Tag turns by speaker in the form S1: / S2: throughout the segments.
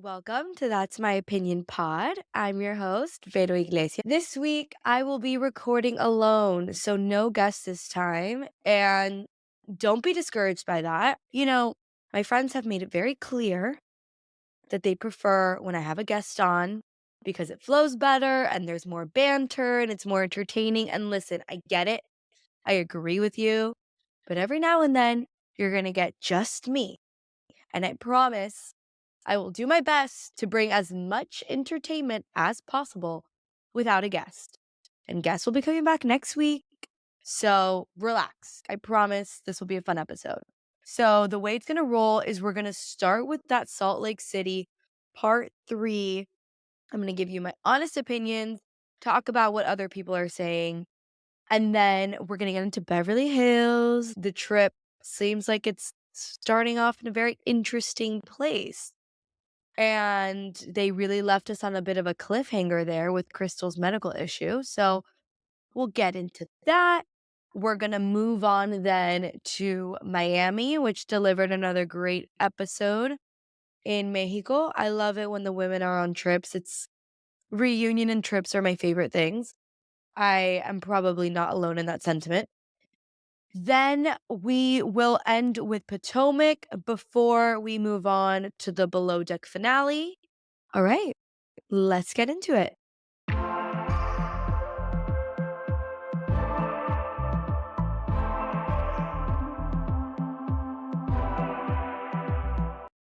S1: Welcome to That's My Opinion Pod. I'm your host, Vero Iglesias. This week, I will be recording alone, so no guests this time. And don't be discouraged by that. My friends have made it very clear that they prefer when I have a guest on because it flows better and there's more banter and it's more entertaining. And listen, I get it. I agree with you. But every now and then, you're going to get just me. And I promise I will do my best to bring as much entertainment as possible without a guest. And guests will be coming back next week. So relax. I promise this will be a fun episode. So the way it's going to roll is we're going to start with that Salt Lake City part 3. I'm going to give you my honest opinions, talk about what other people are saying, and then we're going to get into Beverly Hills. The trip seems like it's starting off in a very interesting place. And they really left us on a bit of a cliffhanger there with Crystal's medical issue. So we'll get into that. We're going to move on then to Miami, which delivered another great episode in Mexico. I love it when the women are on trips. It's reunion and trips are my favorite things. I am probably not alone in that sentiment. Then we will end with Potomac before we move on to the below deck finale. All right, let's get into it.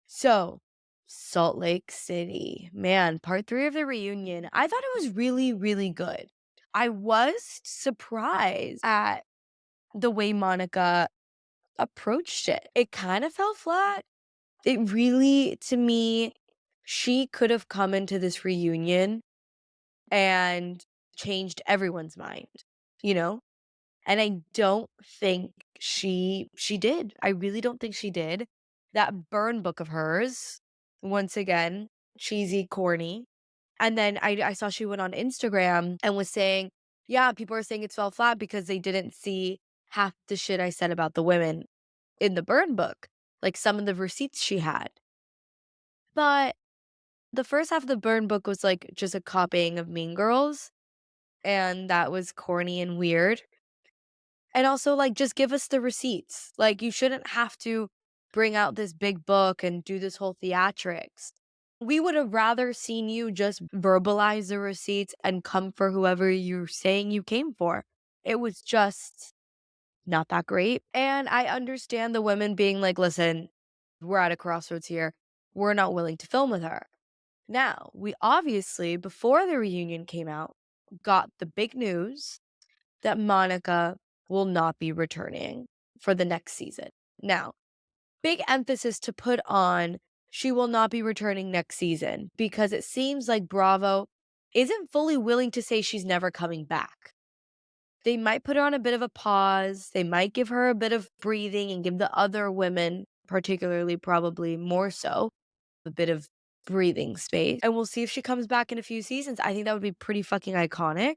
S1: So, Salt Lake City, man, part 3 of the reunion. I thought it was really, really good. I was surprised at the way Monica approached it. It kind of fell flat. It really, to me, she could have come into this reunion and changed everyone's mind, you know? And I don't think she did. I really don't think she did. That burn book of hers, once again, cheesy, corny. And then I saw she went on Instagram and was saying, yeah, people are saying it's fell flat because they didn't see half the shit I said about the women in the burn book, like some of the receipts she had. But the first half of the burn book was like just a copying of Mean Girls, and that was corny and weird. And also, like, just give us the receipts. Like, you shouldn't have to bring out this big book and do this whole theatrics. We would have rather seen you just verbalize the receipts and come for whoever you're saying you came for. It was just not that great. And I understand the women being like, listen, we're at a crossroads here. We're not willing to film with her. Now, we obviously, before the reunion came out, got the big news that Monica will not be returning for the next season. Now, big emphasis to put on she will not be returning next season because it seems like Bravo isn't fully willing to say she's never coming back. They might put her on a bit of a pause. They might give her a bit of breathing and give the other women, particularly probably more so, a bit of breathing space. And we'll see if she comes back in a few seasons. I think that would be pretty fucking iconic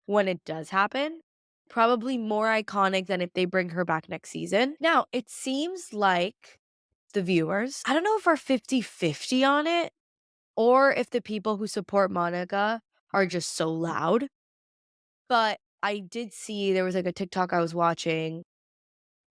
S1: when it does happen. Probably more iconic than if they bring her back next season. Now, it seems like the viewers, I don't know if are 50-50 on it or if the people who support Monica are just so loud. But I did see there was like a TikTok I was watching.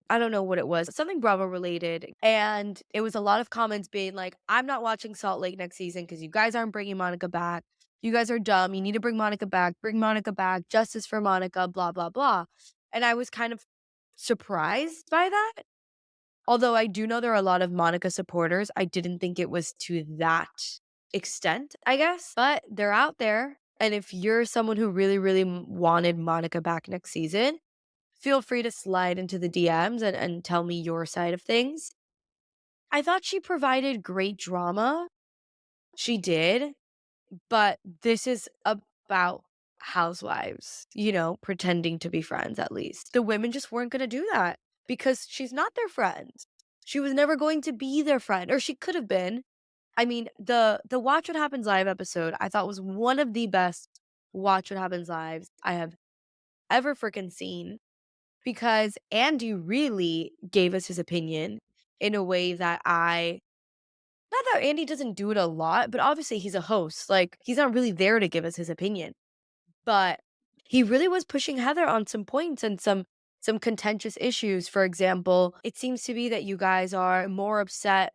S1: I don't know what it was, something Bravo related. And it was a lot of comments being like, I'm not watching Salt Lake next season because you guys aren't bringing Monica back. You guys are dumb. You need to bring Monica back. Bring Monica back. Justice for Monica, blah, blah, blah. And I was kind of surprised by that. Although I do know there are a lot of Monica supporters, I didn't think it was to that extent, I guess. But they're out there. And if you're someone who really, really wanted Monica back next season, feel free to slide into the DMs and tell me your side of things. I thought she provided great drama. She did. But this is about housewives, pretending to be friends at least. The women just weren't going to do that because she's not their friend. She was never going to be their friend, or she could have been. I mean, the Watch What Happens Live episode I thought was one of the best Watch What Happens Lives I have ever freaking seen because Andy really gave us his opinion in a way that I Not that Andy doesn't do it a lot, but obviously he's a host, like, he's not really there to give us his opinion, but he really was pushing Heather on some points and some contentious issues. For example, it seems to be that you guys are more upset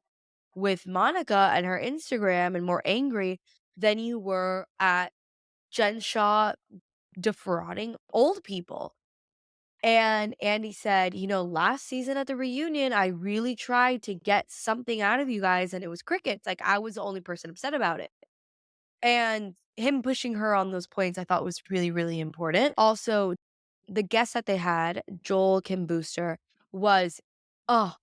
S1: with Monica and her Instagram and more angry than you were at Jen Shaw defrauding old people. And Andy said, last season at the reunion, I really tried to get something out of you guys and it was crickets. Like, I was the only person upset about it. And him pushing her on those points, I thought was really, really important. Also, the guest that they had, Joel Kim Booster, was, oh,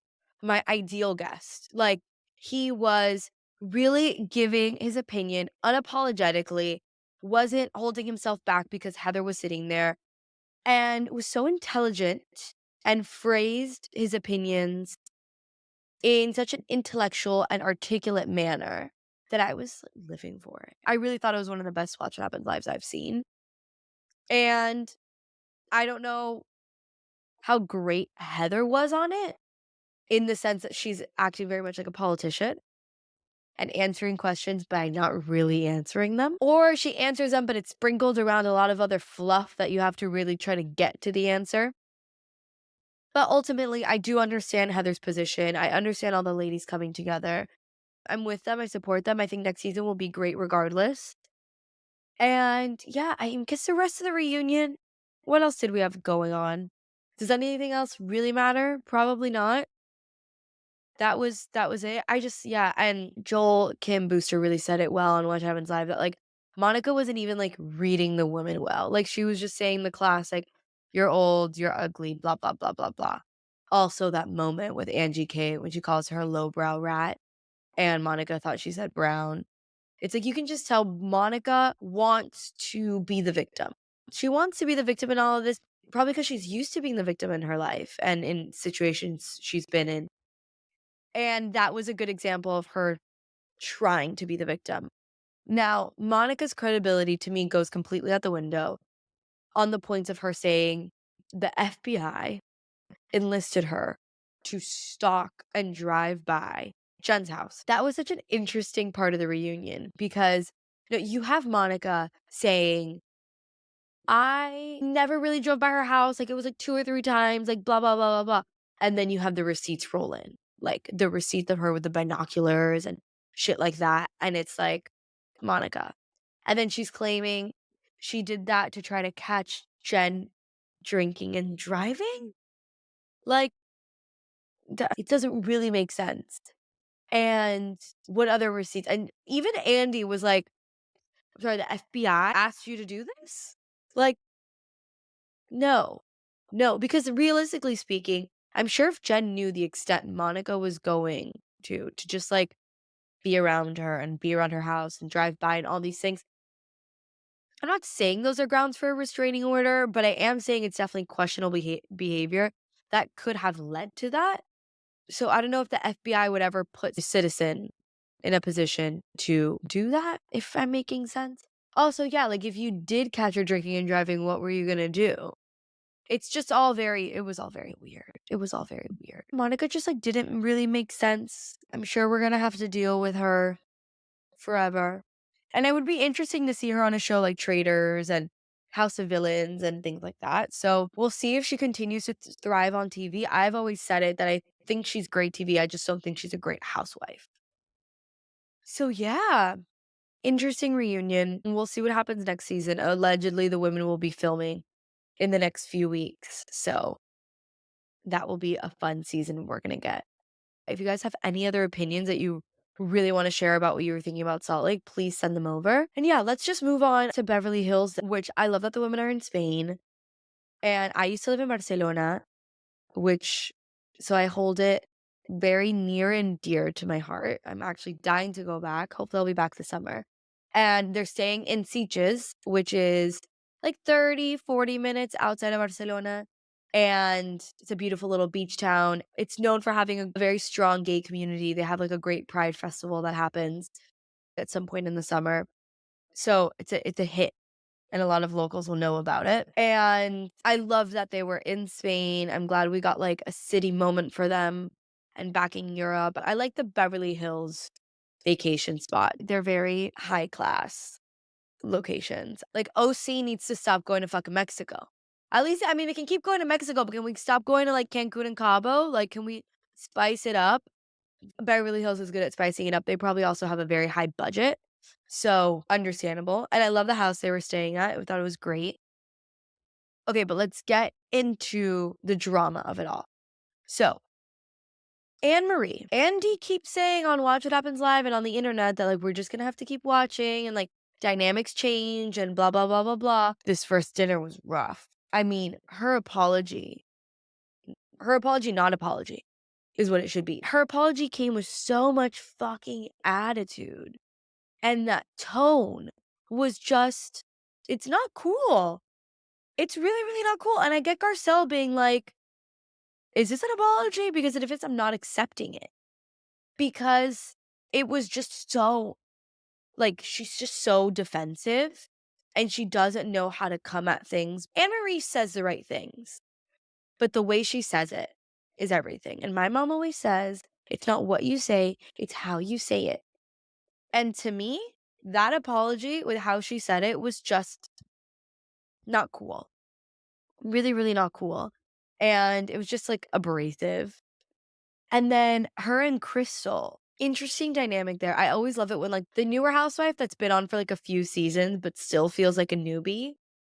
S1: my ideal guest. Like, he was really giving his opinion unapologetically, wasn't holding himself back because Heather was sitting there, and was so intelligent and phrased his opinions in such an intellectual and articulate manner that I was living for it. I really thought it was one of the best Watch What Happens lives I've seen. And I don't know how great Heather was on it in the sense that she's acting very much like a politician and answering questions by not really answering them. Or she answers them, but it's sprinkled around a lot of other fluff that you have to really try to get to the answer. But ultimately, I do understand Heather's position. I understand all the ladies coming together. I'm with them. I support them. I think next season will be great regardless. And yeah, I guess the rest of the reunion, what else did we have going on? Does anything else really matter? Probably not. That was it. I just yeah, and Joel Kim Booster really said it well on What Happens Live that like Monica wasn't even like reading the woman well. Like she was just saying the classic, you're old, you're ugly, blah blah blah blah blah. Also that moment with Angie K when she calls her a lowbrow rat and Monica thought she said brown. It's like you can just tell Monica wants to be the victim. She wants to be the victim in all of this, probably because she's used to being the victim in her life and in situations she's been in. And that was a good example of her trying to be the victim. Now, Monica's credibility to me goes completely out the window on the points of her saying the FBI enlisted her to stalk and drive by Jen's house. That was such an interesting part of the reunion because you have Monica saying, I never really drove by her house. Like it was like 2 or 3 times, like blah, blah, blah, blah, blah. And then you have the receipts roll in, like the receipt of her with the binoculars and shit like that. And it's like, Monica. And then she's claiming she did that to try to catch Jen drinking and driving. Like, it doesn't really make sense. And what other receipts? And even Andy was like, I'm sorry, the FBI asked you to do this? Like, no, no, because realistically speaking, I'm sure if Jen knew the extent Monica was going to just like be around her and be around her house and drive by and all these things. I'm not saying those are grounds for a restraining order, but I am saying it's definitely questionable behavior that could have led to that. So I don't know if the FBI would ever put a citizen in a position to do that, if I'm making sense. Also, yeah, like if you did catch her drinking and driving, what were you gonna do? It's just all very it was all very weird. It was all very weird. Monica just, like, didn't really make sense. I'm sure we're gonna have to deal with her forever. And it would be interesting to see her on a show like Traitors and House of Villains and things like that. So, we'll see if she continues to thrive on TV. I've always said it that I think she's great TV, I just don't think she's a great housewife. So, yeah, interesting reunion. We'll see what happens next season. Allegedly, the women will be filming in the next few weeks. So that will be a fun season we're gonna get. If you guys have any other opinions that you really want to share about what you were thinking about Salt Lake, please send them over. And yeah, let's just move on to Beverly Hills, which I love that the women are in Spain. And I used to live in Barcelona, which so I hold it very near and dear to my heart. I'm actually dying to go back. Hopefully I'll be back this summer. And they're staying in Sitges, which is like 30, 40 minutes outside of Barcelona. And it's a beautiful little beach town. It's known for having a very strong gay community. They have like a great pride festival that happens at some point in the summer. So it's a hit and a lot of locals will know about it. And I love that they were in Spain. I'm glad we got like a city moment for them and back in Europe. I like the Beverly Hills vacation spot. They're very high class locations. Like OC needs to stop going to fucking Mexico. At least, I mean, we can keep going to Mexico, but can we stop going to like Cancun and Cabo? Like, can we spice it up? Beverly Hills is good at spicing it up. They probably also have a very high budget. So understandable. And I love the house they were staying at. I thought it was great. Okay, but let's get into the drama of it all. So, Anne Marie. Andy keeps saying on Watch What Happens Live and on the internet that like we're just gonna have to keep watching and like dynamics change and blah blah blah blah blah. This first dinner was rough. I mean, her apology, not apology, is what it should be. Her apology came with so much fucking attitude. And that tone was just, it's not cool. It's really, really not cool. And I get Garcelle being like, is this an apology? Because if it's, I'm not accepting it. Because it was just so, like, she's just so defensive and she doesn't know how to come at things. Anne Marie says the right things, but the way she says it is everything. And my mom always says, it's not what you say, it's how you say it. And to me, that apology with how she said it was just not cool. Really, really not cool. And it was just like abrasive. And then her and Crystal, interesting dynamic there. I always love it when like the newer housewife that's been on for like a few seasons but still feels like a newbie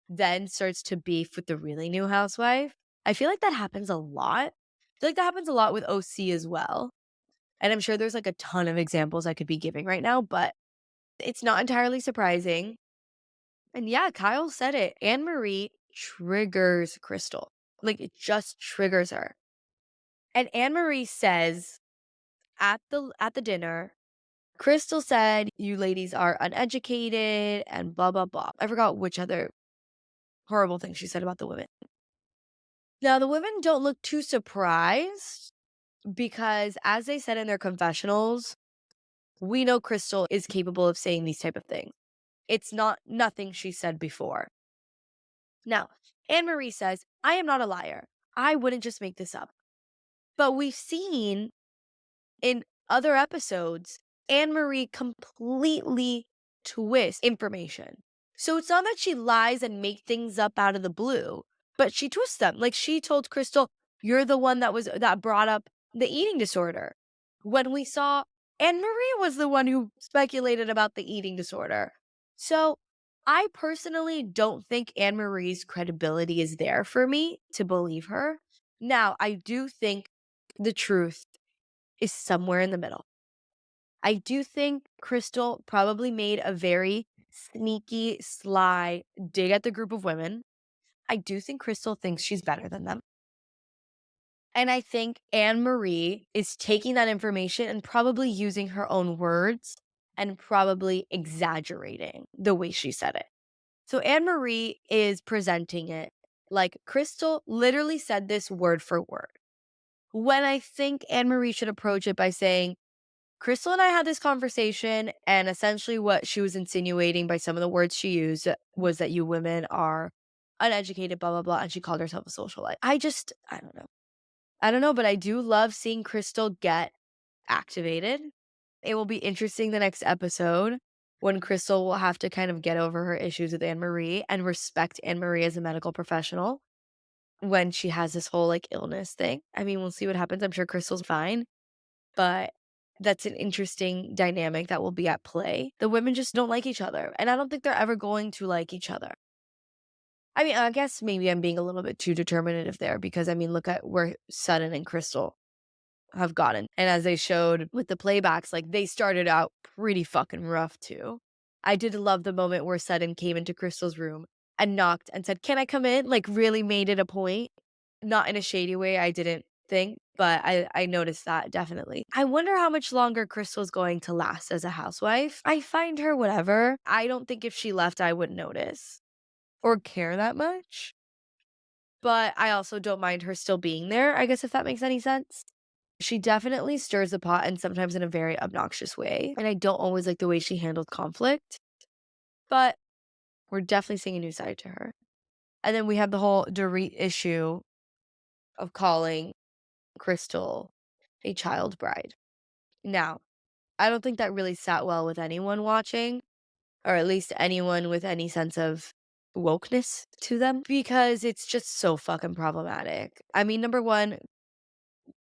S1: then starts to beef with the really new housewife. I feel like that happens a lot. I feel like that happens a lot with OC as well. And I'm sure there's like a ton of examples I could be giving right now, but it's not entirely surprising. And yeah, Kyle said it. Anne Marie triggers Crystal. Like it just triggers her. And Anne Marie says at the dinner, Crystal said, you ladies are uneducated and blah, blah, blah. I forgot which other horrible thing she said about the women. Now, the women don't look too surprised because as they said in their confessionals, we know Crystal is capable of saying these type of things. It's not nothing she said before. Now, Anne Marie says, I am not a liar. I wouldn't just make this up. But we've seen in other episodes, Anne Marie completely twists information. So it's not that she lies and make things up out of the blue, but she twists them. Like she told Crystal, you're the one that brought up the eating disorder. When we saw Anne Marie was the one who speculated about the eating disorder. So I personally don't think Anne Marie's credibility is there for me to believe her. Now, I do think the truth is somewhere in the middle. I do think Crystal probably made a very sneaky, sly dig at the group of women. I do think Crystal thinks she's better than them. And I think Anne Marie is taking that information and probably using her own words and probably exaggerating the way she said it. So Anne Marie is presenting it like Crystal literally said this word for word. When I think Anne Marie should approach it by saying, Crystal and I had this conversation, and essentially what she was insinuating by some of the words she used was that you women are uneducated, blah, blah, blah, and she called herself a socialite. I don't know. I don't know, but I do love seeing Crystal get activated. It will be interesting the next episode when Crystal will have to kind of get over her issues with Anne Marie and respect Anne Marie as a medical professional when she has this whole like illness thing. I mean, we'll see what happens. I'm sure Crystal's fine, but that's an interesting dynamic that will be at play. The women just don't like each other, and I don't think they're ever going to like each other. I mean, I guess maybe I'm being a little bit too determinative there because, I mean, look at where Sutton and Crystal have gotten. And as they showed with the playbacks, like they started out pretty fucking rough too. I did love the moment where Sutton came into Crystal's room and knocked and said, can I come in? Like really made it a point. Not in a shady way, I didn't think, but I noticed that definitely. I wonder how much longer Crystal's going to last as a housewife. I find her whatever. I don't think if she left, I would notice or care that much. But I also don't mind her still being there, I guess, if that makes any sense. She definitely stirs the pot and sometimes in a very obnoxious way. And I don't always like the way she handled conflict. But we're definitely seeing a new side to her. And then we have the whole Dorit issue of calling Crystal a child bride. Now, I don't think that really sat well with anyone watching, or at least anyone with any sense of wokeness to them, because it's just so fucking problematic. I mean, number one,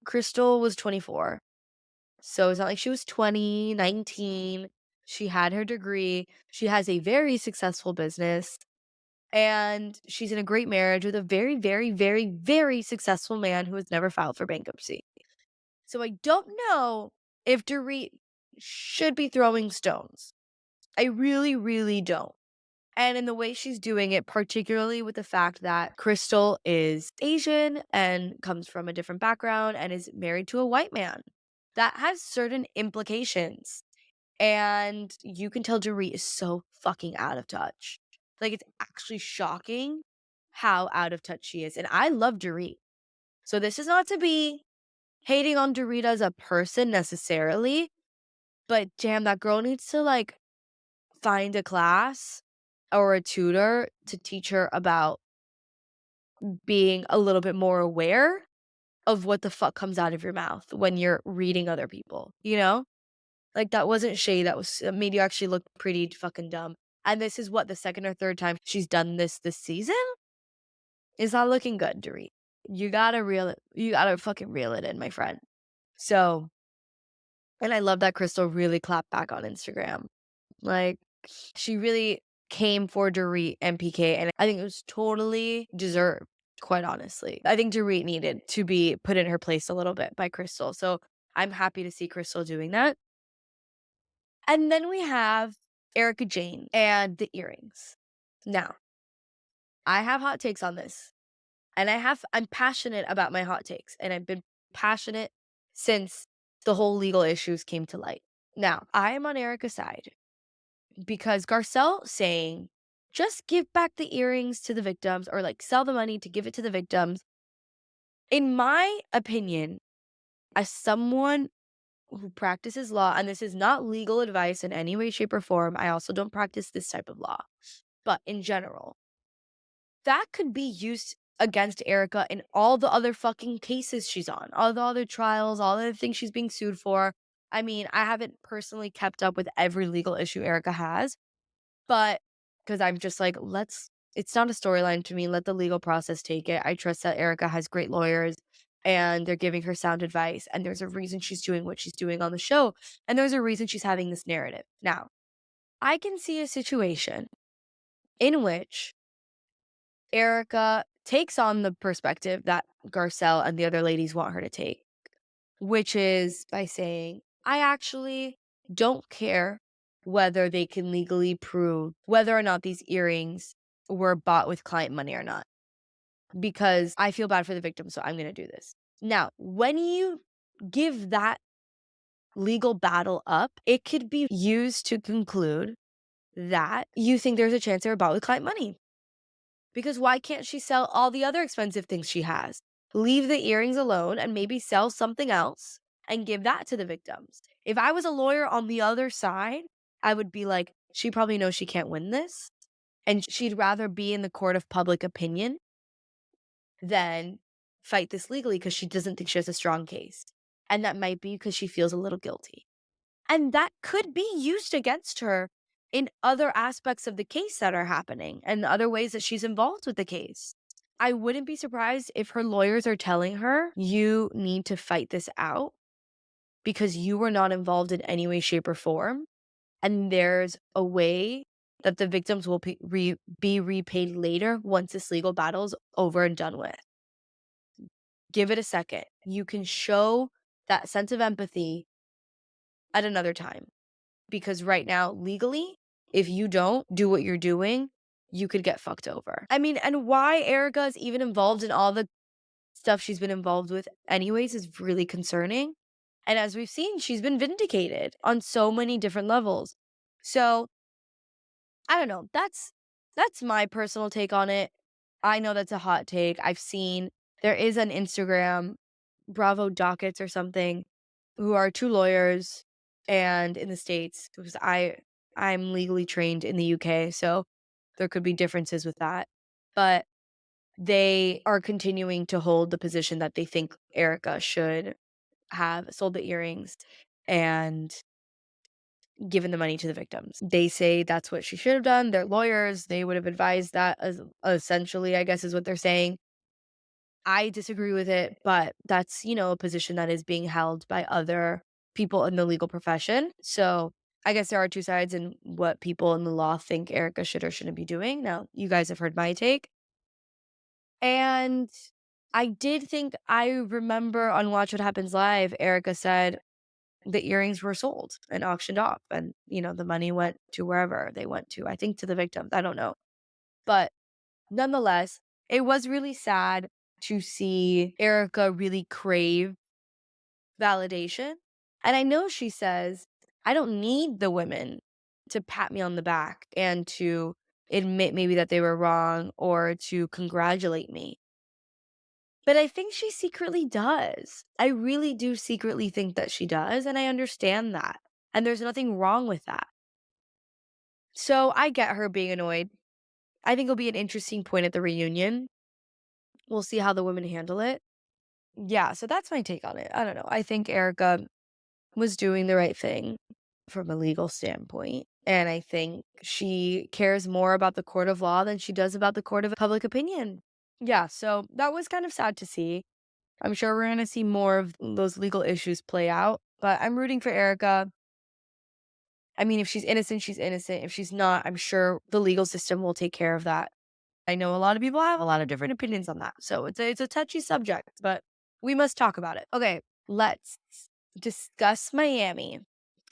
S1: Crystal was 24. So it's not like she was 20, 19. She had her degree. She has a very successful business. And she's in a great marriage with a very, very, very, very successful man who has never filed for bankruptcy. So I don't know if Dorit should be throwing stones. I really, really don't. And in the way she's doing it, particularly with the fact that Crystal is Asian and comes from a different background and is married to a white man, that has certain implications. And you can tell Dorit is so fucking out of touch. Like, it's actually shocking how out of touch she is. And I love Dorit. So this is not to be hating on Dorit as a person necessarily, but damn, that girl needs to like find a class or a tutor to teach her about being a little bit more aware of what the fuck comes out of your mouth when you're reading other people, you know? Like, that wasn't shade, that was made you actually look pretty fucking dumb. And this is what, the second or third time she's done this season? Is not looking good, Dorit. You gotta fucking reel it in, my friend. So, and I love that Crystal really clapped back on Instagram. Like, she really came for Dorit and PK, and I think it was totally deserved, quite honestly. I think Dorit needed to be put in her place a little bit by Crystal. So I'm happy to see Crystal doing that. And then we have Erica Jane and the earrings. Now, I have hot takes on this. And I'm passionate about my hot takes. And I've been passionate since the whole legal issues came to light. Now, I am on Erica's side because Garcelle saying, just give back the earrings to the victims or like sell the money to give it to the victims. In my opinion, as someone who practices law, and this is not legal advice in any way, shape, or form, I also don't practice this type of law. But in general, that could be used against Erica in all the other fucking cases she's on, all the other trials, all the other things she's being sued for. I mean, I haven't personally kept up with every legal issue Erica has, but because I'm just like, it's not a storyline to me. Let the legal process take it. I trust that Erica has great lawyers and they're giving her sound advice. And there's a reason she's doing what she's doing on the show. And there's a reason she's having this narrative. Now, I can see a situation in which Erica takes on the perspective that Garcelle and the other ladies want her to take, which is by saying, I actually don't care whether they can legally prove whether or not these earrings were bought with client money or not, because I feel bad for the victim, so I'm going to do this. Now, when you give that legal battle up, it could be used to conclude that you think there's a chance they were bought with client money. Because why can't she sell all the other expensive things she has? Leave the earrings alone and maybe sell something else and give that to the victims. If I was a lawyer on the other side, I would be like, she probably knows she can't win this. And she'd rather be in the court of public opinion than fight this legally because she doesn't think she has a strong case. And that might be because she feels a little guilty. And that could be used against her in other aspects of the case that are happening and other ways that she's involved with the case. I wouldn't be surprised if her lawyers are telling her, you need to fight this out because you were not involved in any way, shape, or form. And there's a way that the victims will be repaid later once this legal battle is over and done with. Give it a second. You can show that sense of empathy at another time. Because right now, legally, if you don't do what you're doing, you could get fucked over. I mean, and why Erica is even involved in all the stuff she's been involved with anyways is really concerning. And as we've seen, she's been vindicated on so many different levels. So, I don't know. That's my personal take on it. I know that's a hot take. I've seen there is an Instagram, Bravo Dockets or something, who are two lawyers and in the States, because I'm legally trained in the UK, so there could be differences with that. But they are continuing to hold the position that they think Erica should have sold the earrings. And given the money to the victims. They say that's what she should have done. They're lawyers. They would have advised that, as essentially, I guess, is what they're saying. I disagree with it, but that's, a position that is being held by other people in the legal profession. So I guess there are two sides in what people in the law think Erica should or shouldn't be doing. Now, you guys have heard my take. And I remember on Watch What Happens Live, Erica said the earrings were sold and auctioned off. And, the money went to wherever they went to, I think to the victims. I don't know. But nonetheless, it was really sad to see Erica really crave validation. And I know she says, I don't need the women to pat me on the back and to admit maybe that they were wrong or to congratulate me. But I think she secretly does. I really do secretly think that she does. And I understand that. And there's nothing wrong with that. So I get her being annoyed. I think it'll be an interesting point at the reunion. We'll see how the women handle it. Yeah, so that's my take on it. I don't know. I think Erica was doing the right thing from a legal standpoint. And I think she cares more about the court of law than she does about the court of public opinion. Yeah, so that was kind of sad to see. I'm sure we're going to see more of those legal issues play out, but I'm rooting for Erica. I mean, if she's innocent, she's innocent. If she's not, I'm sure the legal system will take care of that. I know a lot of people have a lot of different opinions on that. So it's a touchy subject, but we must talk about it. Okay, let's discuss Miami.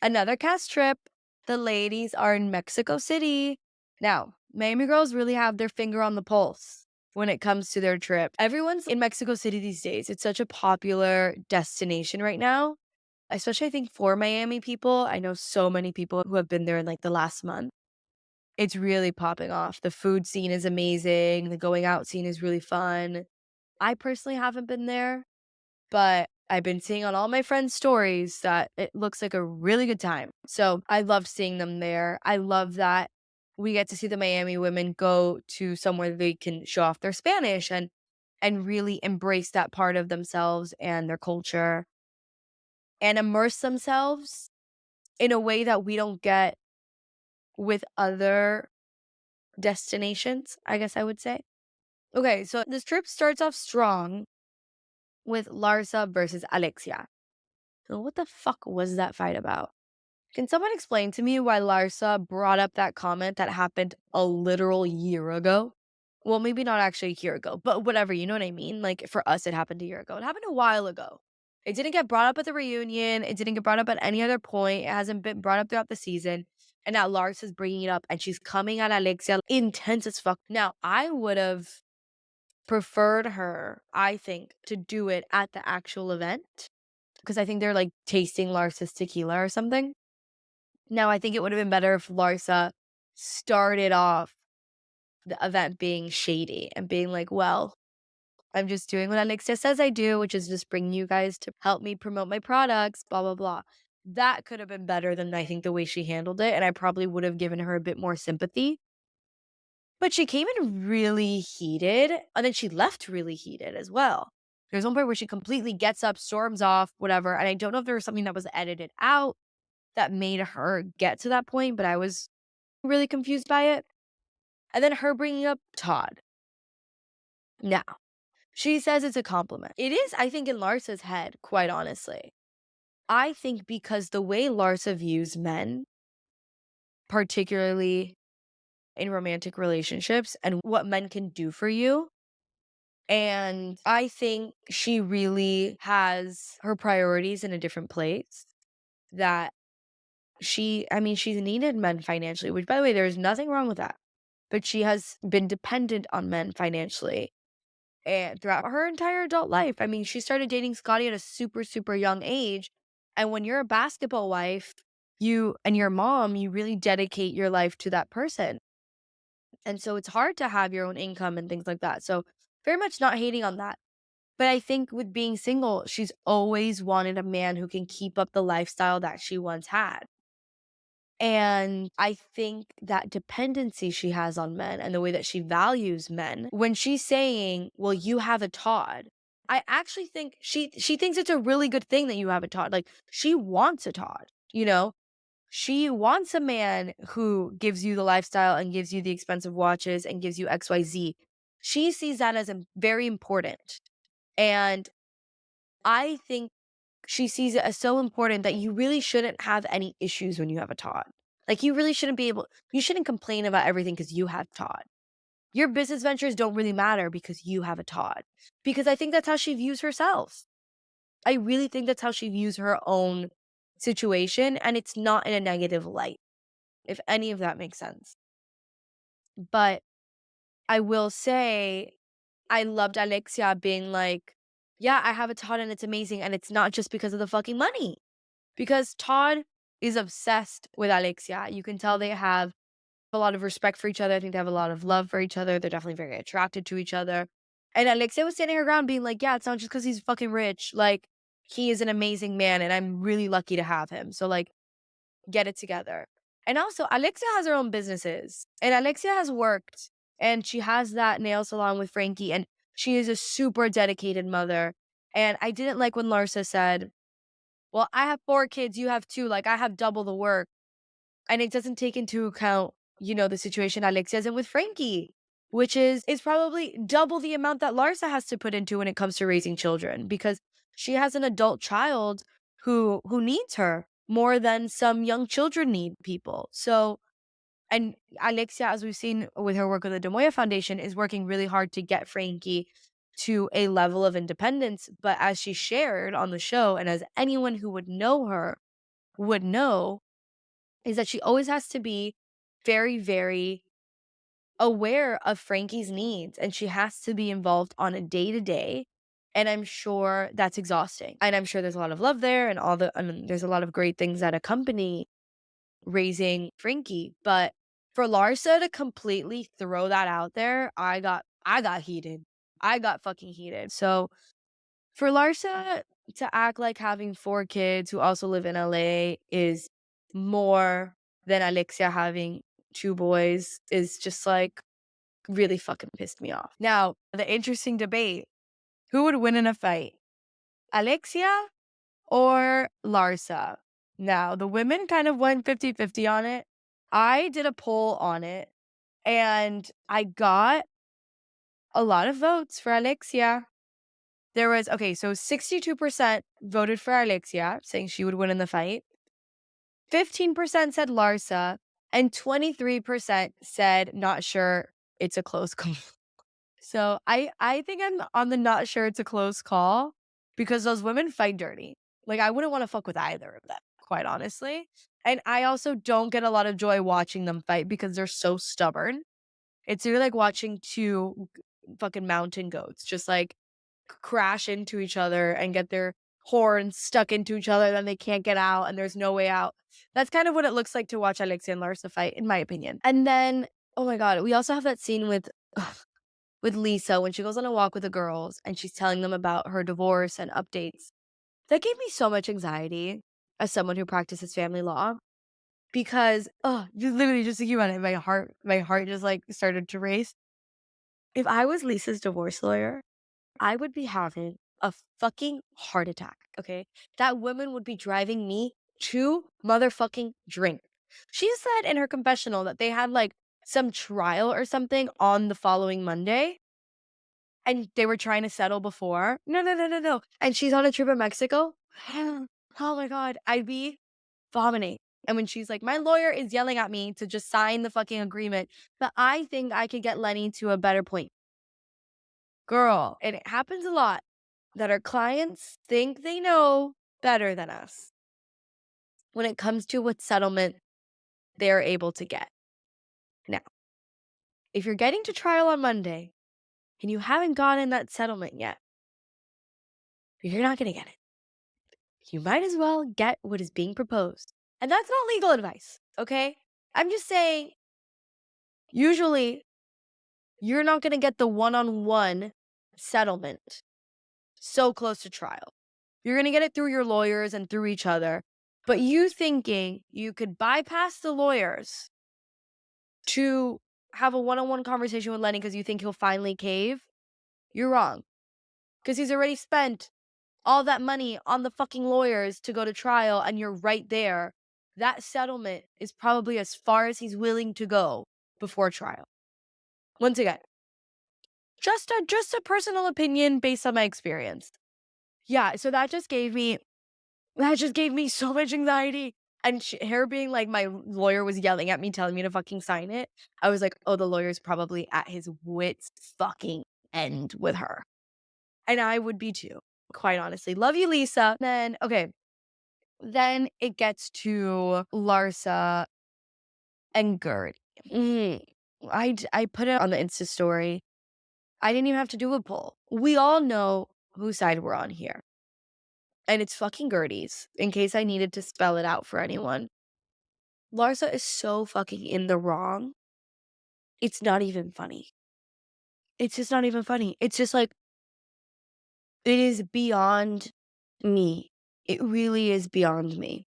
S1: Another cast trip. The ladies are in Mexico City. Now, Miami girls really have their finger on the pulse when it comes to their trip. Everyone's in Mexico City these days. It's such a popular destination right now, especially I think for Miami people. I know so many people who have been there in like the last month. It's really popping off. The food scene is amazing. The going out scene is really fun. I personally haven't been there, but I've been seeing on all my friends' stories that it looks like a really good time. So I loved seeing them there. I love that we get to see the Miami women go to somewhere they can show off their Spanish and really embrace that part of themselves and their culture and immerse themselves in a way that we don't get with other destinations, I guess I would say. Okay, so this trip starts off strong with Larsa versus Alexia. So what the fuck was that fight about? Can someone explain to me why Larsa brought up that comment that happened a literal year ago? Well, maybe not actually a year ago, but whatever, you know what I mean? Like for us, it happened a year ago. It happened a while ago. It didn't get brought up at the reunion. It didn't get brought up at any other point. It hasn't been brought up throughout the season. And now Larsa's bringing it up and she's coming at Alexia intense as fuck. Now, I would have preferred her, I think, to do it at the actual event because I think they're like tasting Larsa's tequila or something. Now, I think it would have been better if Larsa started off the event being shady and being like, well, I'm just doing what Alexia says I do, which is just bring you guys to help me promote my products, blah, blah, blah. That could have been better than I think the way she handled it. And I probably would have given her a bit more sympathy. But she came in really heated and then she left really heated as well. There's one point where she completely gets up, storms off, whatever. And I don't know if there was something that was edited out that made her get to that point, but I was really confused by it. And then her bringing up Todd. Now, she says it's a compliment. It is, I think, in Larsa's head, quite honestly. I think because the way Larsa views men, particularly in romantic relationships and what men can do for you, and I think she really has her priorities in a different place that she's needed men financially, which by the way, there's nothing wrong with that. But she has been dependent on men financially and throughout her entire adult life. I mean, she started dating Scotty at a super, super young age. And when you're a basketball wife, you and your mom, you really dedicate your life to that person. And so it's hard to have your own income and things like that. So very much not hating on that. But I think with being single, she's always wanted a man who can keep up the lifestyle that she once had. And I think that dependency she has on men and the way that she values men, when she's saying, well, you have a Todd, I actually think she thinks it's a really good thing that you have a Todd. Like she wants a Todd, you know? She wants a man who gives you the lifestyle and gives you the expensive watches and gives you XYZ. She sees that as very important. And I think she sees it as so important that you really shouldn't have any issues when you have a Todd. Like, you really shouldn't you shouldn't complain about everything because you have Todd. Your business ventures don't really matter because you have a Todd. Because I think that's how she views herself. I really think that's how she views her own situation, and it's not in a negative light, if any of that makes sense. But I will say, I loved Alexia being like, yeah, I have a Todd and it's amazing. And it's not just because of the fucking money. Because Todd is obsessed with Alexia. You can tell they have a lot of respect for each other. I think they have a lot of love for each other. They're definitely very attracted to each other. And Alexia was standing her ground being like, yeah, it's not just because he's fucking rich. Like, he is an amazing man and I'm really lucky to have him. So, like, get it together. And also, Alexia has her own businesses and Alexia has worked and she has that nail salon with Frankie and she is a super dedicated mother. And I didn't like when Larsa said, well, I have 4 kids, you have 2, like I have double the work. And it doesn't take into account, the situation Alexia's in with Frankie, which is probably double the amount that Larsa has to put into when it comes to raising children because she has an adult child who needs her more than some young children need people. So, and Alexia, as we've seen with her work with the Demoya Foundation, is working really hard to get Frankie to a level of independence. But as she shared on the show, and as anyone who would know her would know, is that she always has to be very, very aware of Frankie's needs and she has to be involved on a day-to-day. And I'm sure that's exhausting. And I'm sure there's a lot of love there and there's a lot of great things that accompany raising Frankie. But for Larsa to completely throw that out there, I got heated. I got fucking heated. So for Larsa to act like having 4 kids who also live in LA is more than Alexia having 2 boys is just like really fucking pissed me off. Now, the interesting debate, who would win in a fight? Alexia or Larsa? Now, the women kind of went 50-50 on it. I did a poll on it and I got a lot of votes for Alexia. There was, so 62% voted for Alexia, saying she would win in the fight. 15% said Larsa, and 23% said not sure, it's a close call. So I think I'm on the not sure it's a close call because those women fight dirty. Like, I wouldn't want to fuck with either of them, quite honestly. And I also don't get a lot of joy watching them fight because they're so stubborn. It's really like watching 2 fucking mountain goats just like crash into each other and get their horns stuck into each other, then they can't get out and there's no way out. That's kind of what it looks like to watch Alexia and Larsa fight, in my opinion. And then, oh my God, we also have that scene with Lisa when she goes on a walk with the girls and she's telling them about her divorce and updates. That gave me so much anxiety as someone who practices family law because, just literally just thinking about it, my heart just like started to race. If I was Lisa's divorce lawyer, I would be having a fucking heart attack, okay? That woman would be driving me to motherfucking drink. She said in her confessional that they had like some trial or something on the following Monday and they were trying to settle before. No, no, no, no, no. And she's on a trip in Mexico. Oh my God, I'd be vomiting. And when she's like, my lawyer is yelling at me to just sign the fucking agreement, but I think I could get Lenny to a better point. Girl, and it happens a lot that our clients think they know better than us when it comes to what settlement they're able to get. Now, if you're getting to trial on Monday and you haven't gotten that settlement yet, you're not going to get it. You might as well get what is being proposed. And that's not legal advice, okay? I'm just saying, usually, you're not going to get the one-on-one settlement so close to trial. You're going to get it through your lawyers and through each other. But you thinking you could bypass the lawyers to have a one-on-one conversation with Lenny because you think he'll finally cave, you're wrong. Because he's already spent all that money on the fucking lawyers to go to trial and you're right there that settlement is probably as far as he's willing to go before trial. Once again, just a personal opinion based on my experience. Yeah, so that just gave me so much anxiety. And her being like, my lawyer was yelling at me, telling me to fucking sign it. I was like, oh, the lawyer's probably at his wits fucking end with her. And I would be too, quite honestly. Love you, Lisa. Then, okay. Then it gets to Larsa and Gert. I put it on the Insta story. I didn't even have to do a poll. We all know whose side we're on here. And it's fucking Gertie's, in case I needed to spell it out for anyone. Larsa is so fucking in the wrong. It's not even funny. It's just not even funny. It's just like, it is beyond me. It really is beyond me.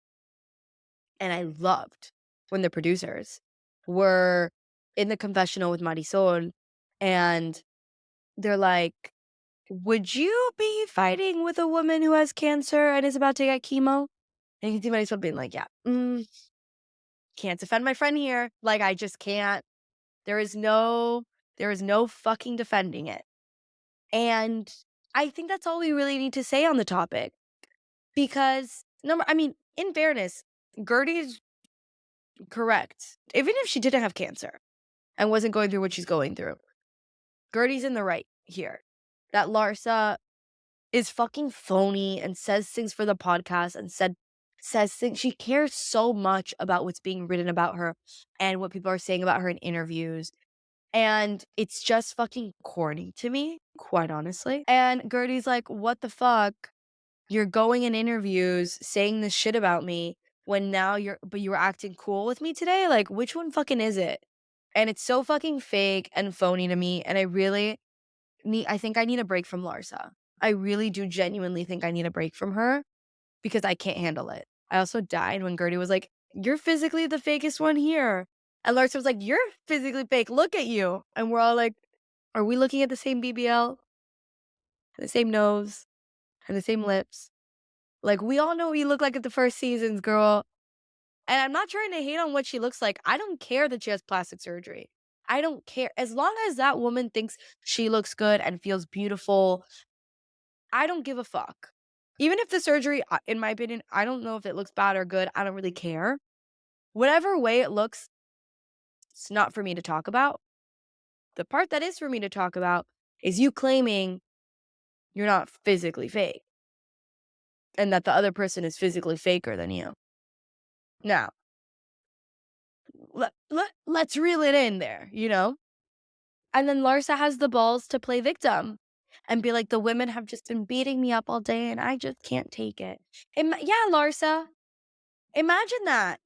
S1: And I loved when the producers were in the confessional with Marisol and they're like, would you be fighting with a woman who has cancer and is about to get chemo? And you can see Marisol being like, yeah, can't defend my friend here. Like, I just can't. There is no fucking defending it. And I think that's all we really need to say on the topic. Because, in fairness, Gertie's correct. Even if she didn't have cancer and wasn't going through what she's going through, Gertie's in the right here. That Larsa is fucking phony and says things for the podcast and says things. She cares so much about what's being written about her and what people are saying about her in interviews. And it's just fucking corny to me, quite honestly. And Gertie's like, what the fuck? You're going in interviews saying this shit about me when now you were acting cool with me today? Like, which one fucking is it? And it's so fucking fake and phony to me. And I think I need a break from Larsa. I really do genuinely think I need a break from her because I can't handle it. I also died when Gertie was like, you're physically the fakest one here. And Larsa was like, you're physically fake. Look at you. And we're all like, are we looking at the same BBL? The same nose? And the same lips? Like, we all know what you look like at the first seasons, girl. And I'm not trying to hate on what she looks like. I don't care that she has plastic surgery. I don't care. As long as that woman thinks she looks good and feels beautiful, I don't give a fuck. Even if the surgery, in my opinion, I don't know if it looks bad or good. I don't really care. Whatever way it looks, it's not for me to talk about. The part that is for me to talk about is you claiming you're not physically fake and that the other person is physically faker than you. Now, let's reel it in there, you know? And then Larsa has the balls to play victim and be like, the women have just been beating me up all day and I just can't take it. Yeah, Larsa. Imagine that.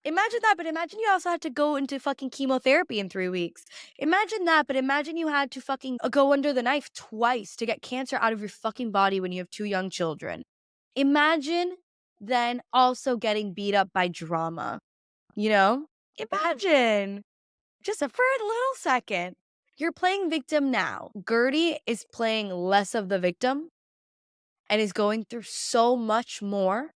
S1: Imagine that, but imagine you also had to go into fucking chemotherapy in 3 weeks. Imagine that, but imagine you had to fucking go under the knife twice to get cancer out of your fucking body when you have 2 young children. Imagine then also getting beat up by drama, you know? Imagine. Just for a little second. You're playing victim now. Gertie is playing less of the victim and is going through so much more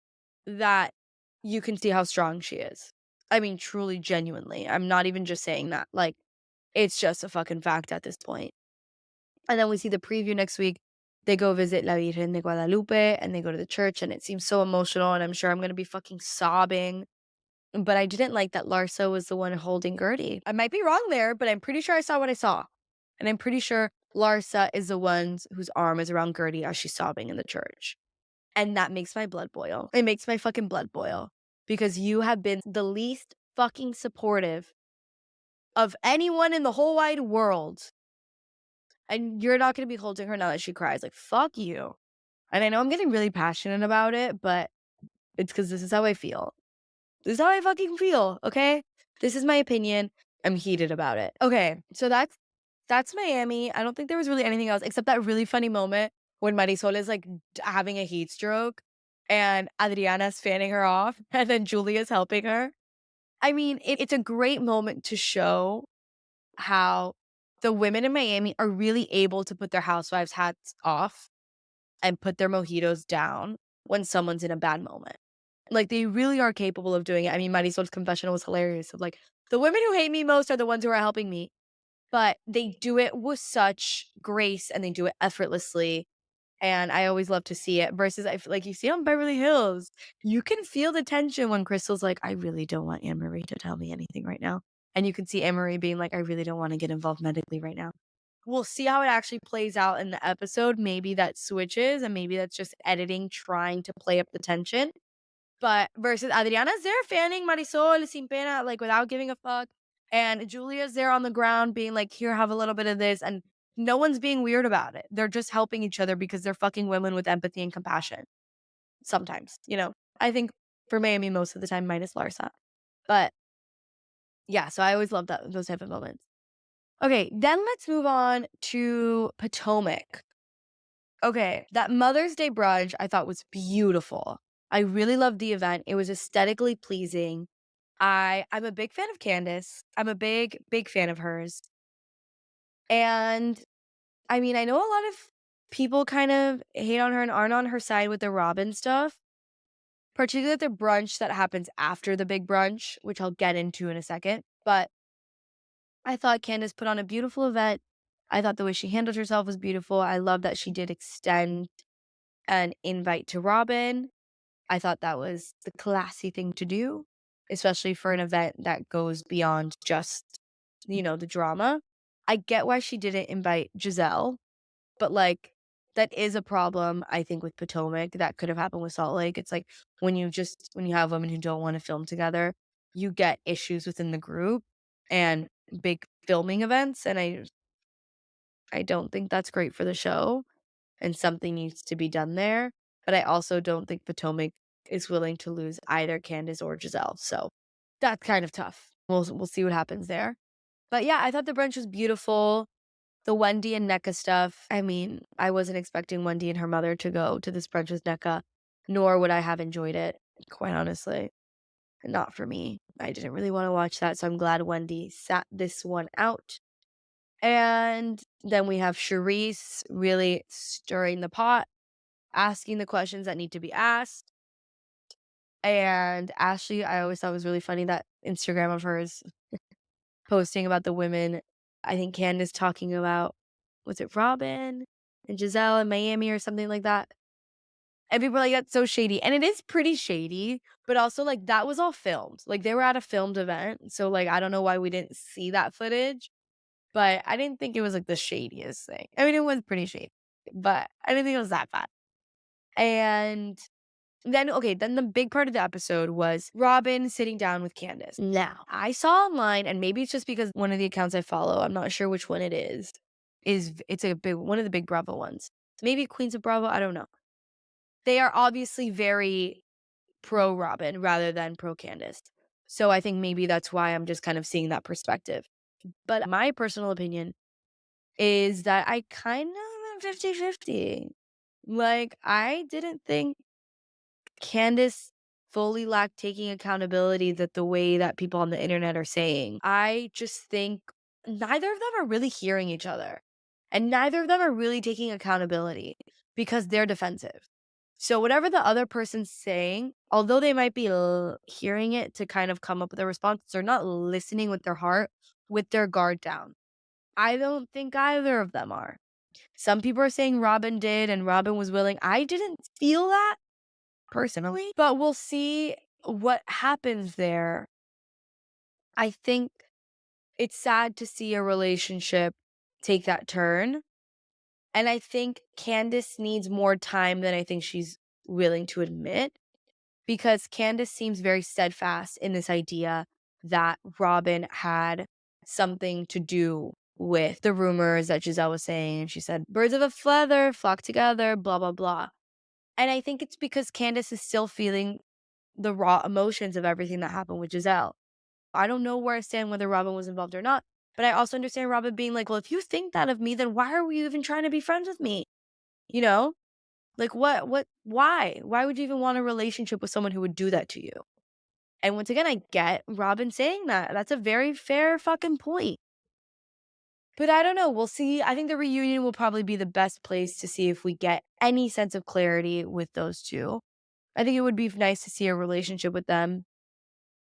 S1: that you can see how strong she is. I mean, truly, genuinely. I'm not even just saying that. Like, it's just a fucking fact at this point. And then we see the preview next week. They go visit La Virgen de Guadalupe and they go to the church and it seems so emotional and I'm sure I'm going to be fucking sobbing. But I didn't like that Larsa was the one holding Gertie. I might be wrong there, but I'm pretty sure I saw what I saw. And I'm pretty sure Larsa is the one whose arm is around Gertie as she's sobbing in the church. And that makes my blood boil. It makes my fucking blood boil. Because you have been the least fucking supportive of anyone in the whole wide world. And you're not going to be holding her now that she cries. Like, fuck you. And I know I'm getting really passionate about it, but it's because this is how I feel. This is how I fucking feel, okay? This is my opinion. I'm heated about it. Okay, so that's Miami. I don't think there was really anything else except that really funny moment when Marisol is like having a heat stroke and Adriana's fanning her off and then Julia's helping her. I mean, it's a great moment to show how the women in Miami are really able to put their housewives hats off and put their mojitos down when someone's in a bad moment. Like, they really are capable of doing it. I mean, Marisol's confessional was hilarious of, like, "The women who hate me most are the ones who are helping me." But they do it with such grace, and they do it effortlessly, and I always love to see it versus I feel like you see on Beverly Hills, you can feel the tension when Crystal's like, "I really don't want Anne-Marie to tell me anything right now." And you can see Anne-Marie being like, "I really don't wanna get involved medically right now." We'll see how it actually plays out in the episode. Maybe that switches, and maybe that's just editing trying to play up the tension. But versus Adriana's there fanning Marisol sin pena, like, without giving a fuck, and Julia's there on the ground being like, "Here, have a little bit of this," and no one's being weird about it. They're just helping each other because they're fucking women with empathy and compassion. Sometimes, you know? I think for Miami most of the time minus Larsa. But, yeah, so I always love those type of moments. Okay, then let's move on to Potomac. Okay, that Mother's Day brunch I thought was beautiful. I really loved the event. It was aesthetically pleasing. I'm a big fan of Candace. I'm a big, big fan of hers. And I mean, I know a lot of people kind of hate on her and aren't on her side with the Robin stuff, particularly at the brunch that happens after the big brunch, which I'll get into in a second. But I thought Candace put on a beautiful event. I thought the way she handled herself was beautiful. I love that she did extend an invite to Robin. I thought that was the classy thing to do, especially for an event that goes beyond just, the drama. I get why she didn't invite Giselle, but, like, that is a problem, I think, with Potomac that could have happened with Salt Lake. It's like when you have women who don't wanna film together, you get issues within the group and big filming events, and I don't think that's great for the show, and something needs to be done there, but I also don't think Potomac is willing to lose either Candace or Giselle, so that's kind of tough. We'll see what happens there. But yeah, I thought the brunch was beautiful. The Wendy and Nneka stuff, I mean, I wasn't expecting Wendy and her mother to go to this brunch with Nneka, nor would I have enjoyed it, quite honestly. Not for me. I didn't really wanna watch that, so I'm glad Wendy sat this one out. And then we have Charisse really stirring the pot, asking the questions that need to be asked. And Ashley, I always thought was really funny that Instagram of hers posting about the women. I think Candace talking about, was it Robin and Giselle in Miami or something like that? And people are like, that's so shady. And it is pretty shady, but also like that was all filmed. Like they were at a filmed event. So like I don't know why we didn't see that footage. But I didn't think it was, like, the shadiest thing. I mean, it was pretty shady, but I didn't think it was that bad. And then the big part of the episode was Robin sitting down with Candace. Now, I saw online, and maybe it's just because one of the accounts I follow, I'm not sure which one it is it's a big one of the big Bravo ones. Maybe Queens of Bravo, I don't know. They are obviously very pro Robin rather than pro Candace. So I think maybe that's why I'm just kind of seeing that perspective. But my personal opinion is that I kind of am 50-50. Like, I didn't think Candace fully lacked taking accountability that the way that people on the internet are saying. I just think neither of them are really hearing each other. And neither of them are really taking accountability because they're defensive. So whatever the other person's saying, although they might be hearing it to kind of come up with a response, they're not listening with their heart, with their guard down. I don't think either of them are. Some people are saying Robin did and Robin was willing. I didn't feel that personally, but we'll see what happens there. I think it's sad to see a relationship take that turn. And I think Candace needs more time than I think she's willing to admit because Candace seems very steadfast in this idea that Robin had something to do with the rumors that Giselle was saying. And she said, birds of a feather flock together, blah, blah, blah. And I think it's because Candace is still feeling the raw emotions of everything that happened with Giselle. I don't know where I stand whether Robin was involved or not, but I also understand Robin being like, well, if you think that of me, then why are we even trying to be friends with me? You know? Like why? Why would you even want a relationship with someone who would do that to you? And once again, I get Robin saying that. That's a very fair fucking point. But I don't know. We'll see. I think the reunion will probably be the best place to see if we get any sense of clarity with those two. I think it would be nice to see a relationship with them.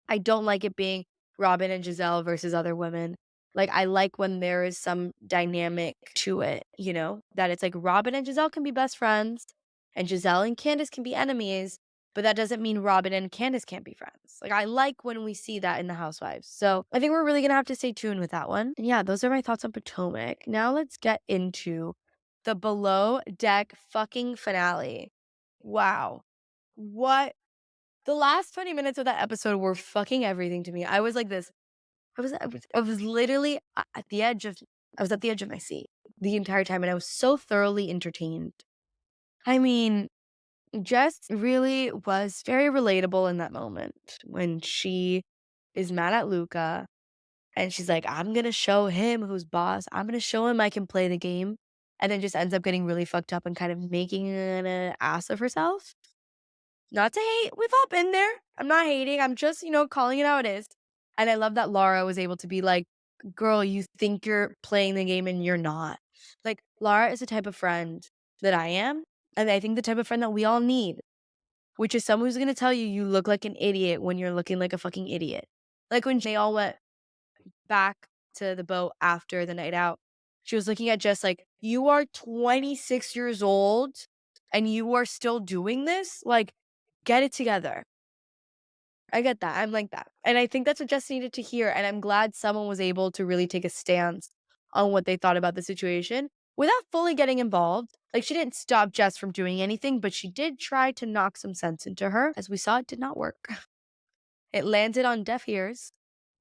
S1: I don't like it being Robin and Giselle versus other women. Like, I like when there is some dynamic to it, that it's like Robin and Giselle can be best friends and Giselle and Candace can be enemies, but that doesn't mean Robin and Candace can't be friends. Like, I like when we see that in the Housewives. So I think we're really going to have to stay tuned with that one. And yeah, those are my thoughts on Potomac. Now let's get into the below deck fucking finale. Wow. What the last 20 minutes of that episode were fucking everything to me. I was like this. I was literally at the edge of I was at the edge of my seat the entire time, and I was so thoroughly entertained. I mean, Jess really was very relatable in that moment when she is mad at Luca and she's like, I'm gonna show him who's boss. I'm gonna show him I can play the game. And then just ends up getting really fucked up and kind of making an ass of herself. Not to hate, we've all been there. I'm not hating. I'm just, calling it how it is. And I love that Laura was able to be like, girl, you think you're playing the game and you're not. Like, Laura is the type of friend that I am. And I think the type of friend that we all need, which is someone who's going to tell you you look like an idiot when you're looking like a fucking idiot. Like when they all went back to the boat after the night out, she was looking at Jess like, you are 26 years old and you are still doing this? Like, get it together. I get that. I'm like that. And I think that's what Jess needed to hear. And I'm glad someone was able to really take a stance on what they thought about the situation without fully getting involved. Like, she didn't stop Jess from doing anything, but she did try to knock some sense into her. As we saw, it did not work. It landed on deaf ears.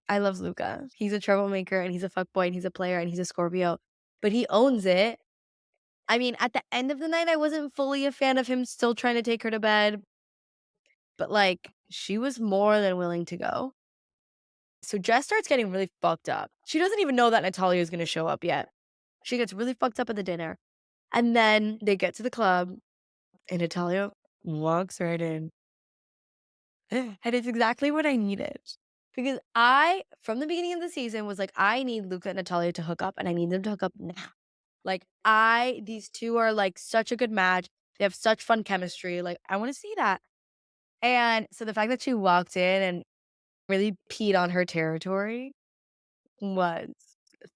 S1: I love Luca. He's a troublemaker and he's a fuckboy and he's a player and he's a Scorpio, but he owns it. I mean, at the end of the night, I wasn't fully a fan of him still trying to take her to bed, but like, she was more than willing to go. So Jess starts getting really fucked up. She doesn't even know that Natalia is going to show up yet. She gets really fucked up at the dinner. And then they get to the club and Natalia walks right in. And it's exactly what I needed. Because I, from the beginning of the season, was like, I need Luca and Natalia to hook up and I need them to hook up now. Like, these two are like such a good match. They have such fun chemistry. Like, I want to see that. And so the fact that she walked in and really peed on her territory was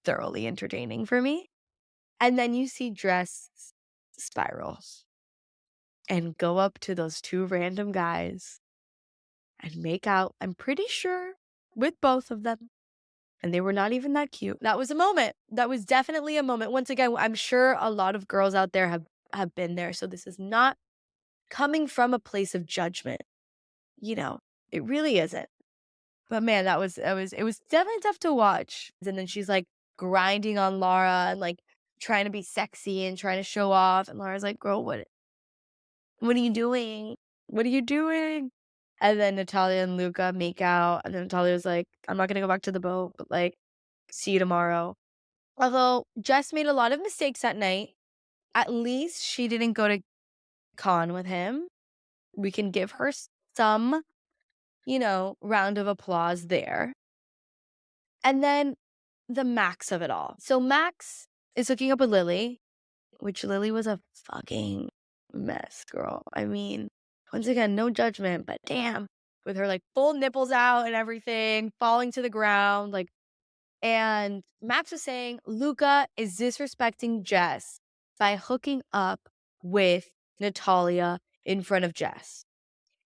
S1: thoroughly entertaining for me. And then you see Jess spiral and go up to those two random guys and make out, I'm pretty sure, with both of them. And they were not even that cute. That was a moment. That was definitely a moment. Once again, I'm sure a lot of girls out there have been there. So this is not coming from a place of judgment. It really isn't. But man, it was definitely tough to watch. And then she's like grinding on Laura and like trying to be sexy and trying to show off. And Laura's like, girl, what are you doing? What are you doing? And then Natalia and Luca make out. And then Natalia's like, I'm not going to go back to the boat, but like, see you tomorrow. Although Jess made a lot of mistakes that night, at least she didn't go to con with him. We can give her some, round of applause there. And then the Max of it all. So Max is hooking up with Lily, which Lily was a fucking mess, girl. I mean, once again, no judgment, but damn, with her like full nipples out and everything, falling to the ground, like. And Max was saying Luca is disrespecting Jess by hooking up with Natalia in front of Jess.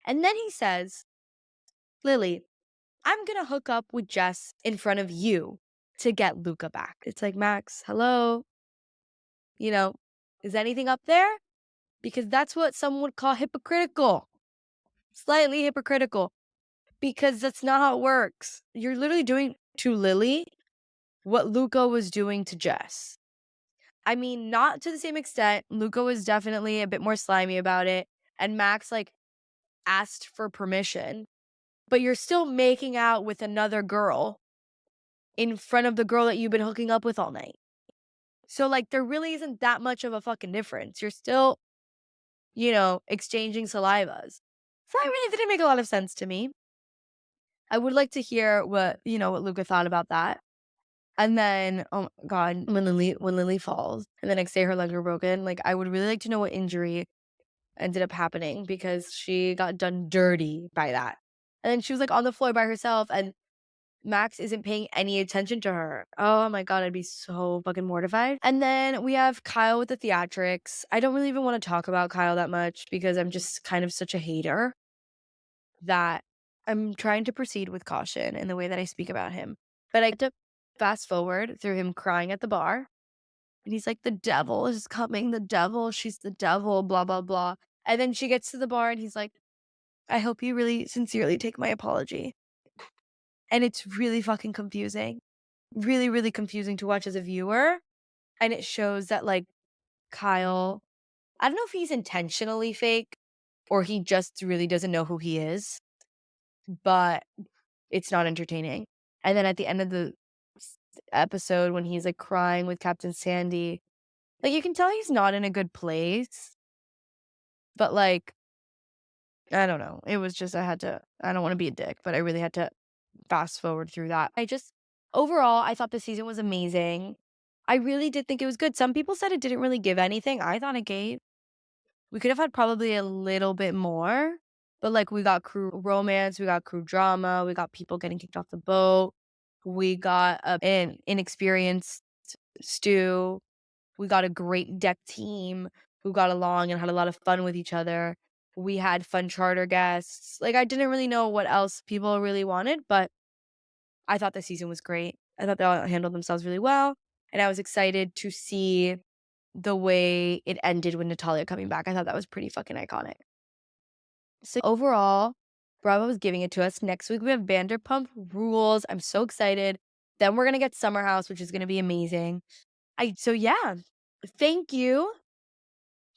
S1: And then he says, Lily, I'm going to hook up with Jess in front of you to get Luca back. It's like, Max, hello? Is anything up there? Because that's what someone would call hypocritical. Slightly hypocritical. Because that's not how it works. You're literally doing to Lily what Luca was doing to Jess. I mean, not to the same extent. Luca was definitely a bit more slimy about it. And Max, asked for permission. But you're still making out with another girl in front of the girl that you've been hooking up with all night. So, there really isn't that much of a fucking difference. You're still, exchanging salivas. So that really didn't make a lot of sense to me. I would like to hear what Luca thought about that. And then, oh my God, when Lily falls and the next day her legs were broken, I would really like to know what injury ended up happening because she got done dirty by that. And then she was, like, on the floor by herself, and Max isn't paying any attention to her. Oh my god, I'd be so fucking mortified. And then we have Kyle with the theatrics. I don't really even wanna talk about Kyle that much because I'm just kind of such a hater that I'm trying to proceed with caution in the way that I speak about him. But I had to fast forward through him crying at the bar, and he's like, "The devil is coming, the devil, she's the devil, blah, blah, blah." And then she gets to the bar and he's like, "I hope you really sincerely take my apology." And it's really fucking confusing. Really, really confusing to watch as a viewer, and it shows that, like, Kyle, I don't know if he's intentionally fake or he just really doesn't know who he is, but it's not entertaining. And then at the end of the episode when he's, like, crying with Captain Sandy, like, you can tell he's not in a good place, but, like, I don't know. It was just I don't wanna be a dick, but I really had to fast forward through that. Overall, I thought the season was amazing. I really did think it was good. Some people said it didn't really give anything. I thought it gave. We could have had probably a little bit more, but, like, we got crew romance, we got crew drama, we got people getting kicked off the boat, we got an inexperienced Stu, we got a great deck team who got along and had a lot of fun with each other. We had fun charter guests. Like, I didn't really know what else people really wanted, but I thought the season was great. I thought they all handled themselves really well, and I was excited to see the way it ended with Natalia coming back. I thought that was pretty fucking iconic. So overall, Bravo is giving it to us. Next week we have Vanderpump Rules. I'm so excited. Then we're gonna get Summer House, which is gonna be amazing. So yeah, thank you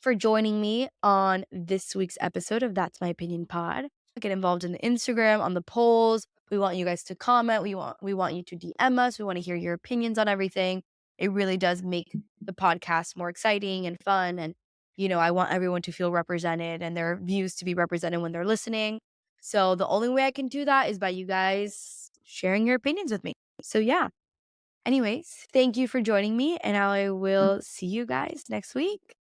S1: for joining me on this week's episode of That's My Opinion Pod. Get involved in the Instagram, on the polls. We want you guys to comment. We want you to DM us. We want to hear your opinions on everything. It really does make the podcast more exciting and fun. And, I want everyone to feel represented and their views to be represented when they're listening. So the only way I can do that is by you guys sharing your opinions with me. So yeah. Anyways, thank you for joining me, and I will see you guys next week.